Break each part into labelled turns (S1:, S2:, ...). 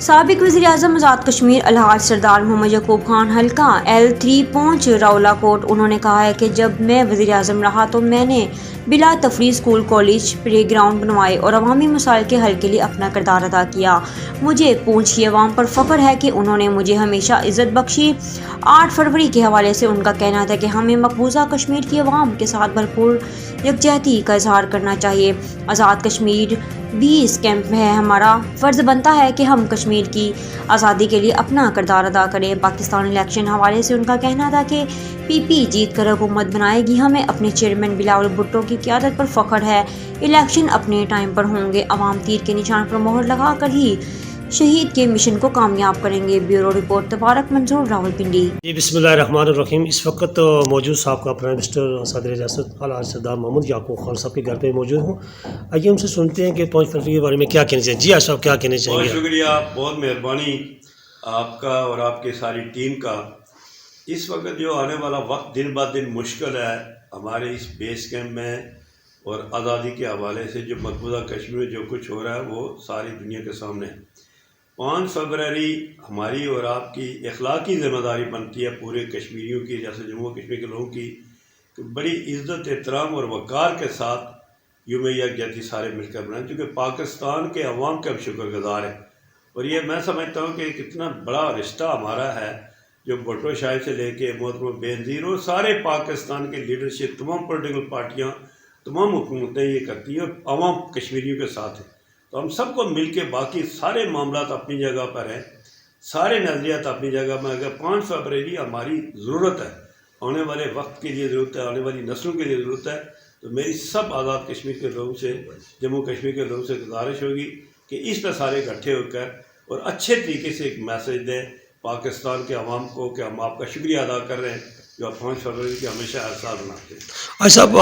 S1: سابق وزیراعظم آزاد کشمیر الحاج سردار محمد یعقوب خان حلقہ L3 پونچھ راولا کوٹ، انہوں نے کہا ہے کہ جب میں وزیراعظم رہا تو میں نے بلا تفریق اسکول، کالج، پلے گراؤنڈ بنوائے اور عوامی مسائل کے حل کے لیے اپنا کردار ادا کیا۔ مجھے پونچھ کی عوام پر فخر ہے کہ انہوں نے مجھے ہمیشہ عزت بخشی۔ 8 فروری کے حوالے سے ان کا کہنا تھا کہ ہمیں مقبوضہ کشمیر کی عوام کے ساتھ بھرپور یکجہتی کا اظہار کرنا چاہیے۔ آزاد کشمیر بھی اس کیمپ میں ہے۔ ہمارا فرض بنتا ہے کہ ہم کشمیر کی آزادی کے لیے اپنا کردار ادا کریں۔ پاکستان الیکشن حوالے سے ان کا کہنا تھا کہ پی جیت کر حکومت بنائے گی۔ ہمیں اپنے چیئرمین بلاول بھٹو کی قیادت پر فخر ہے۔ الیکشن اپنے ٹائم پر ہوں گے۔ عوام تیر کے نشان پر مہر لگا کر ہی شہید کے مشن کو کامیاب کریں گے۔ بیورو رپورٹ طارق منظور، راولپنڈی۔
S2: بسم اللہ الرحمن الرحیم۔ اس وقت موجود صاحب کا پرائم منسٹر صدر ریاست الحاج سردار محمد یعقوب خان صاحب کے گھر پہ موجود ہوں۔ آئیے ہم سے سنتے ہیں کہ 5 فروری کے بارے میں کیا کہنا چاہیے۔ جی صاحب کیا کہنا چاہیں گے؟
S3: بہت شکریہ، بہت مہربانی آپ کا اور آپ کی ساری ٹیم کا۔ اس وقت جو آنے والا وقت دن بہ دن مشکل ہے ہمارے اس بیس کیمپ میں، اور آزادی کے حوالے سے جو مقبوضہ کشمیر میں جو کچھ ہو رہا ہے وہ ساری دنیا کے سامنے ہے۔ 5 فروری ہماری اور آپ کی اخلاقی ذمہ داری بنتی ہے پورے کشمیریوں کی، جیسے جموں کشمیر کے لوگوں کی، کہ بڑی عزت، احترام اور وقار کے ساتھ یوم یکجہتی سارے مل کر بنائیں، کیونکہ پاکستان کے عوام کے ہم شکر گزار ہیں۔ اور یہ میں سمجھتا ہوں کہ کتنا بڑا رشتہ ہمارا ہے، جو بھٹو شاہی سے لے کے محترم بینظیر اور سارے پاکستان کے لیڈرشپ، تمام پولیٹیکل پارٹیاں، تمام حکومتیں یہ کرتی ہیں اور عوام کشمیریوں کے ساتھ ہیں۔ تو ہم سب کو مل کے، باقی سارے معاملات اپنی جگہ پر ہیں، سارے نظریات اپنی جگہ میں، اگر 5 فروری ہماری ضرورت ہے، آنے والے وقت کے لیے ضرورت ہے، آنے والی نسلوں کے لیے ضرورت ہے، تو میری سب آزاد کشمیر کے لوگوں سے، جموں کشمیر کے لوگوں سے گزارش ہوگی کہ اس پہ سارے اکٹھے ہو کر اور اچھے طریقے سے ایک میسیج دیں پاکستان کے عوام کو کہ ہم آپ کا شکریہ ادا کر رہے ہیں جو آپ 5 فروری کے ہمیشہ احساس بناتے ہیں۔
S2: اچھا صاحب،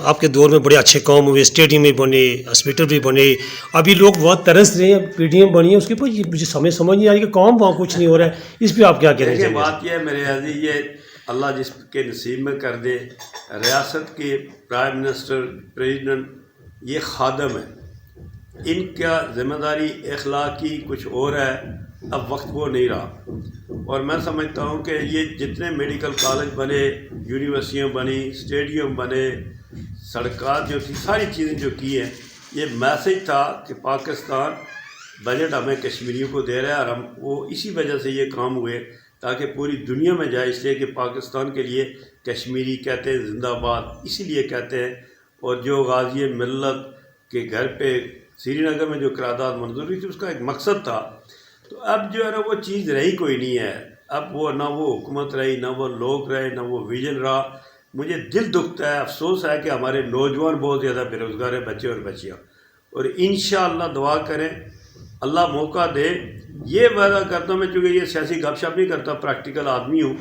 S2: آپ کے دور میں بڑے اچھے کام ہوئے، اسٹیڈیم بھی بنے، ہاسپٹل بھی بنے، ابھی لوگ بہت ترس رہے ہیں، پی ڈی ایم بنی ہے، اس کے اوپر یہ مجھے سمجھ نہیں آ رہی کہ کام وہاں کچھ نہیں ہو رہا ہے، اس پہ آپ کیا کہنا چاہیں گے؟
S3: بات یہ ہے میرے عزیز، یہ اللہ جس کے نصیب میں کر دے۔ ریاست کے پرائم منسٹر، پریزیڈنٹ یہ خادم ہے، ان کا ذمہ داری اخلاقی کچھ اور ہے، اب وقت وہ نہیں رہا۔ اور میں سمجھتا ہوں کہ یہ جتنے میڈیکل کالج بنے، یونیورسٹیاں بنی، اسٹیڈیم بنے، سڑکات جو تھی، ساری چیزیں جو کی ہیں، یہ میسیج تھا کہ پاکستان بجٹ ہمیں کشمیریوں کو دے رہا ہے، اور ہم وہ اسی وجہ سے یہ کام ہوئے تاکہ پوری دنیا میں جائے، اس لیے کہ پاکستان کے لیے کشمیری کہتے ہیں زندہ باد، اسی لیے کہتے ہیں۔ اور جو غازی ملت کے گھر پہ سری نگر میں جو قرارداد منظور ہوئی تھی، اس کا ایک مقصد تھا۔ تو اب جو ہے نا وہ چیز رہی کوئی نہیں ہے، اب وہ نہ وہ حکومت رہی، نہ وہ لوگ رہے، نہ وہ ویژن رہا۔ مجھے دل دکھتا ہے، افسوس ہے کہ ہمارے نوجوان بہت زیادہ بے روزگار ہیں، بچے اور بچیاں، اور انشاءاللہ دعا کریں اللہ موقع دے۔ یہ وعدہ کرتا ہوں میں، چونکہ یہ سیاسی گپ شپ نہیں کرتا، پریکٹیکل آدمی ہوں،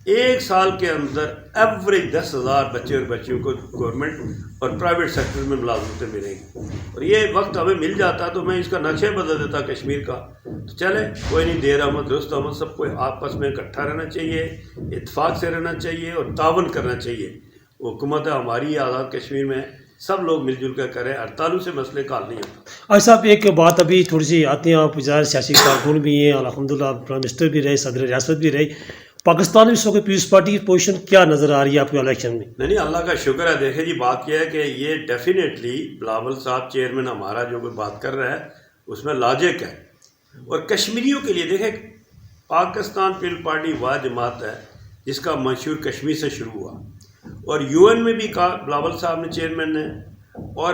S3: 1 سال کے اندر ایوریج 10,000 بچے اور بچیوں کو گورنمنٹ اور پرائیویٹ سیکٹر میں ملازمتیں ملیں گی، اور یہ وقت ہمیں مل جاتا تو میں اس کا نقشہ بدل دیتا کشمیر کا۔ تو چلے کوئی نہیں، دیر آمد درست آمد، سب کو آپس میں اکٹھا رہنا چاہیے، اتفاق سے رہنا چاہیے اور تعاون کرنا چاہیے۔ حکومت ہماری آزاد کشمیر میں سب لوگ مل جل کر کریں، 48 سے مسئلے کا حل نہیں ہوتا۔
S2: اچھا صاحب، ایک بات ابھی تھوڑی سی آتی ہے، آپ ظاہر سیاسی کارکن بھی ہیں، الحمدللہ پرائم منسٹر بھی رہے، صدر ریاست بھی رہے، پاکستان میں اس وقت پیپلز پارٹی کی پوزیشن کیا نظر آ رہی ہے آپ کو الیکشن میں؟
S3: نہیں، اللہ کا شکر ہے۔ دیکھیں جی، بات یہ ہے کہ یہ ڈیفینیٹلی بلاول صاحب چیئرمین ہمارا جو کوئی بات کر رہا ہے اس میں لاجک ہے، اور کشمیریوں کے لیے دیکھیں پاکستان پیپلز پارٹی وہ جماعت ہے جس کا منشور کشمیر سے شروع ہوا، اور یو این میں بھی کہا بلاول صاحب نے، چیئرمین نے، اور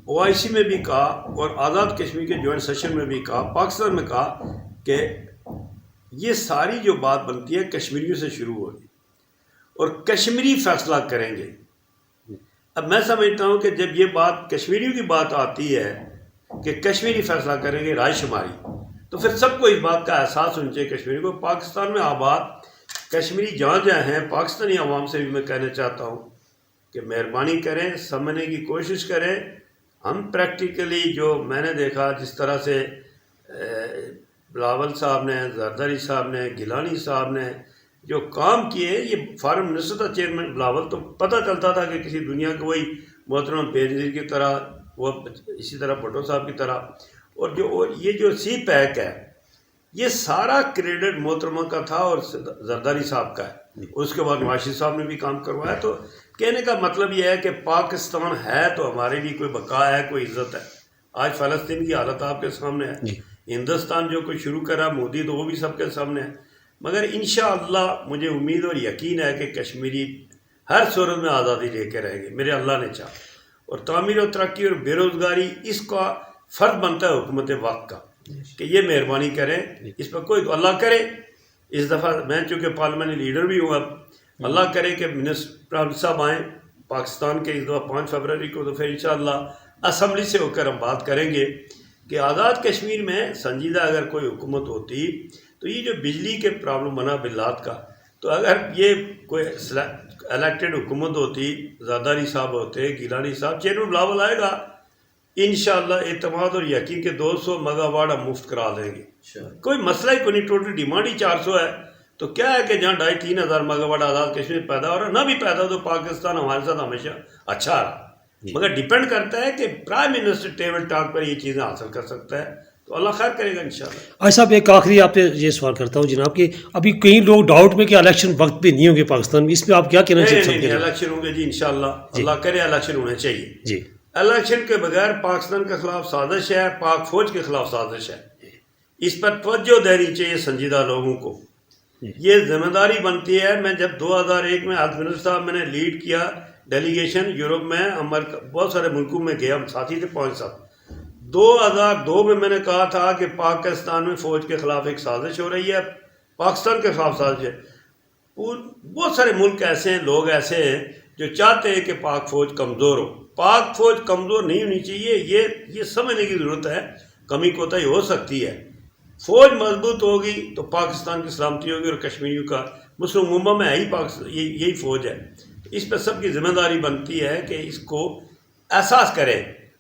S3: او آئی سی میں بھی کہا، اور آزاد کشمیر کے جوائنٹ سیشن میں بھی کہا، پاکستان میں کہا کہ یہ ساری جو بات بنتی ہے کشمیریوں سے شروع ہوگی اور کشمیری فیصلہ کریں گے۔ اب میں سمجھتا ہوں کہ جب یہ بات کشمیریوں کی بات آتی ہے کہ کشمیری فیصلہ کریں گے رائے شماری، تو پھر سب کو اس بات کا احساس ہونا چاہیے کشمیری کو۔ پاکستان میں آباد کشمیری جہاں جہاں ہیں، پاکستانی عوام سے بھی میں کہنا چاہتا ہوں کہ مہربانی کریں، سمجھنے کی کوشش کریں۔ ہم پریکٹیکلی جو میں نے دیکھا، جس طرح سے بلاول صاحب نے، زرداری صاحب نے، گیلانی صاحب نے جو کام کیے، یہ فارم منسٹر تھا چیئرمین بلاول، تو پتہ چلتا تھا کہ کسی دنیا کے وہی محترم بینظیر کی طرح، وہ اسی طرح بھٹو صاحب کی طرح، اور جو یہ جو سی پیک ہے، یہ سارا کریڈٹ محترمہ کا تھا اور زرداری صاحب کا ہے. اس کے بعد نواز شریف صاحب نے بھی کام کروایا. تو کہنے کا مطلب یہ ہے کہ پاکستان ہے تو ہمارے بھی کوئی بقا ہے, کوئی عزت ہے. آج فلسطین کی حالت آپ کے سامنے ہے. ہندوستان جو کوئی شروع کرا مودی, تو وہ بھی سب کے سامنے ہے. مگر انشاءاللہ مجھے امید اور یقین ہے کہ کشمیری ہر صورت میں آزادی لے کے رہیں گے, میرے اللہ نے چاہا. اور تعمیر و ترقی اور بے روزگاری اس کا فرض بنتا ہے حکومت وقت کا کہ یہ مہربانی کریں. اس پر کوئی تو اللہ کرے. اس دفعہ میں چونکہ پارلیمنٹ لیڈر بھی ہوں, اب اللہ کرے کہ منسٹر صاحب آئیں پاکستان کے اس دفعہ 5 فروری کو, تو پھر انشاءاللہ اسمبلی سے ہو کر ہم بات کریں گے کہ آزاد کشمیر میں سنجیدہ اگر کوئی حکومت ہوتی تو یہ جو بجلی کے پرابلم بنا بلات کا, تو اگر یہ کوئی الیکٹڈ حکومت ہوتی, زرداری صاحب ہوتے, گیلانی صاحب, چیئرمین بلاول آئے گا, انشاءاللہ اعتماد اور یقین کے 200 میگا واٹ ہم مفت کرا دیں گے. کوئی مسئلہ ہی کوئی نہیں, ٹوٹل ڈیمانڈ ہی 400 ہے. تو کیا ہے کہ جہاں 2,500-3 ہزار میگا واٹ آزاد کشمیر پیدا ہو رہا ہے, نہ بھی پیدا ہو تو پاکستان ہمارے ساتھ ہمیشہ اچھا رہا. مگر ڈیپینڈ کرتا ہے کہ پرائم منسٹر ٹیبل ٹاک پر یہ چیزیں حاصل کر سکتا ہے, تو اللہ خیر کرے گا انشاءاللہ.
S2: آج صاحب ایک آخری آپ سے یہ سوال کرتا ہوں جناب کہ ابھی کئی لوگ ڈاؤٹ میں کہ الیکشن وقت پہ نہیں ہوں گے پاکستان میں, اس پہ آپ کیا کہنا چاہتے ہیں؟
S3: الیکشن ہوں گے جی انشاءاللہ, اللہ کرے الیکشن ہونے چاہیے.
S2: جی,
S3: الیکشن کے بغیر پاکستان کے خلاف سازش ہے, پاک فوج کے خلاف سازش ہے. اس پر توجہ دینی چاہیے سنجیدہ لوگوں کو. یہ ذمہ داری بنتی ہے. میں جب 2001 میں ہیلتھ منسٹر صاحب میں نے لیڈ کیا ڈیلیگیشن یورپ میں, بہت سارے ملکوں میں گیا, ہم ساتھی تھے 5 سال. 2002 میں نے کہا تھا کہ پاکستان میں فوج کے خلاف ایک سازش ہو رہی ہے, پاکستان کے خلاف سازش ہے. بہت سارے ملک ایسے ہیں, لوگ ایسے ہیں جو چاہتے ہیں کہ پاک فوج کمزور ہو. پاک فوج کمزور نہیں ہونی چاہیے, یہ سمجھنے کی ضرورت ہے. کمی کوتاہی ہو سکتی ہے. فوج مضبوط ہوگی تو پاکستان کی سلامتی ہوگی, اور کشمیریوں کا مسلم امہ میں یہی فوج ہے. اس پہ سب کی ذمہ داری بنتی ہے کہ اس کو احساس کرے,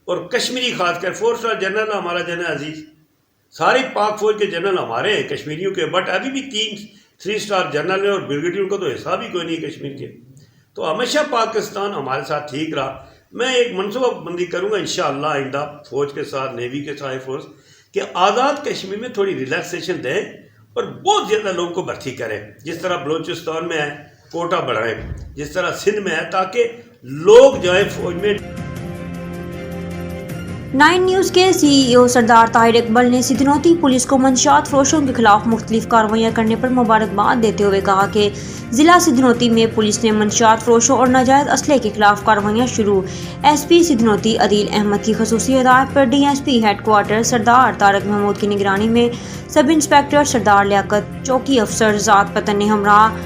S3: اور کشمیری خاص کر 4 اسٹار جنرل ہمارا جنرل عزیز, ساری پاک فوج کے جنرل ہمارے ہیں کشمیریوں کے, بٹ ابھی بھی 3 اسٹار جنرل ہیں, اور بریگیڈیئر کا تو حساب ہی کوئی نہیں کشمیر کے. تو ہمیشہ پاکستان ہمارے ساتھ ٹھیک رہا. میں ایک منصوبہ بندی کروں گا انشاءاللہ آئندہ فوج کے ساتھ, نیوی کے ساتھ فورس, کہ آزاد کشمیر میں تھوڑی ریلیکسیشن دیں اور بہت زیادہ لوگوں کو بھرتی کریں. جس طرح بلوچستان میں ہے کوٹا بڑھائیں, جس طرح سندھ میں ہے, تاکہ لوگ جائیں فوج میں.
S1: 9 نیوز کے سی ای او سردار طاہر اقبال نے سدھنوتی پولیس کو منشیات فروشوں کے خلاف مختلف کارروائیاں کرنے پر مبارکباد دیتے ہوئے کہا کہ ضلع سدھنوتی میں پولیس نے منشیات فروشوں اور ناجائز اسلحے کے خلاف کارروائیاں شروع. ایس پی سدھنوتی عدیل احمد کی خصوصی ہدایت پر D S P headquarter Sardar Tariq Mahmood کی نگرانی میں سب انسپکٹر سردار لیاقت, چوکی افسر ذات پتن نے ہمراہ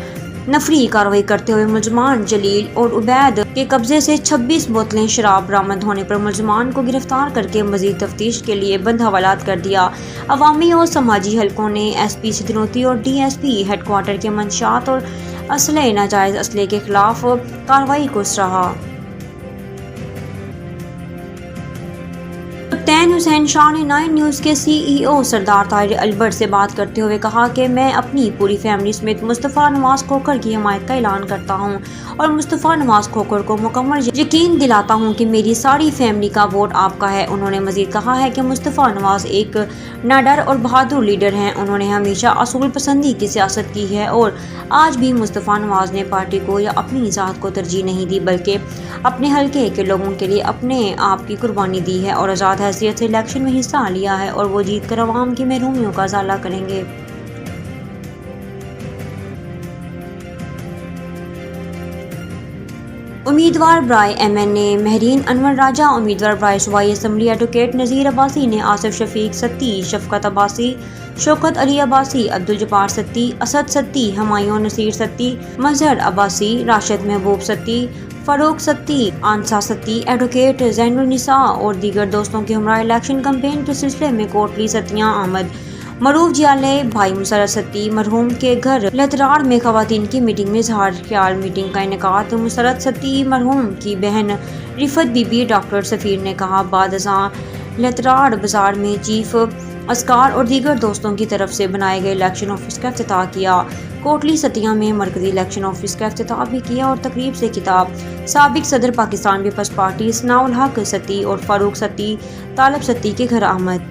S1: نفری کارروائی کرتے ہوئے ملزمان جلیل اور عبید کے قبضے سے 26 بوتلیں شراب برآمد ہونے پر ملزمان کو گرفتار کر کے مزید تفتیش کے لیے بند حوالات کر دیا. عوامی اور سماجی حلقوں نے ایس پی سدھنوتی اور D S P headquarter کے منشیات اور اسلحے ناجائز اسلحے کے خلاف کارروائی کو سراہا. کپتان حسین شاہ نے 9 نیوز کے سی ای او سردار طاہر البرٹ سے بات کرتے ہوئے کہا کہ میں اپنی پوری فیملی سمیت مصطفیٰ نواز کھوکھر کی حمایت کا اعلان کرتا ہوں اور مصطفیٰ نواز کھوکھر کو مکمل یقین دلاتا ہوں کہ میری ساری فیملی کا ووٹ آپ کا ہے. انہوں نے مزید کہا ہے کہ مصطفیٰ نواز ایک ناڈر اور بہادر لیڈر ہیں. انہوں نے ہمیشہ اصول پسندی کی سیاست کی ہے اور آج بھی مصطفیٰ نواز نے پارٹی کو یا اپنی ذات کو ترجیح نہیں دی, بلکہ اپنے حلقے کے لوگوں کے لیے اپنے آپ کی قربانی دی ہے اور آزاد حیثیت سے الیکشن میں حصہ لیا ہے, اور وہ جیت کر عوام کی محرومیوں کا ازالہ کریں گے. امیدوار برائے ایم این اے مہرین انور راجہ. امیدوار برائے صوبائی اسمبلی ایڈوکیٹ نذیر عباسی نے آصف شفیق ستی, شفقت عباسی, شوکت علی عباسی, عبدالجبار ستی, اسد ستی, ہمایوں نصیر ستی, مظہر عباسی, راشد محبوب ستی, فاروق ستی, آنسا ستی, ایڈوکیٹ زین النساء اور دیگر دوستوں کے ہمراہ الیکشن کمپین کے سلسلے میں کوٹلی ستیاں آمد. معروف جیالے بھائی مسرت ستی مرحوم کے گھر لتراڑ میں خواتین کی میٹنگ میں اظہار خیال میٹنگ کا انعقاد. مسرت ستی مرحوم کی بہن رفت بی بی ڈاکٹر سفیر نے کہا بعد ازاں لتراڑ بازار میں چیف اسکار اور دیگر دوستوں کی طرف سے بنائے گئے الیکشن آفس کا افتتاح کیا. کوٹلی ستیاں میں مرکزی الیکشن آفس کا افتتاح بھی کیا اور تقریب سے خطاب سابق صدر پاکستان پیپلز پارٹی ثناء الحق ستی اور فاروق ستی طالب ستی کے گھر آمد.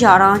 S1: 11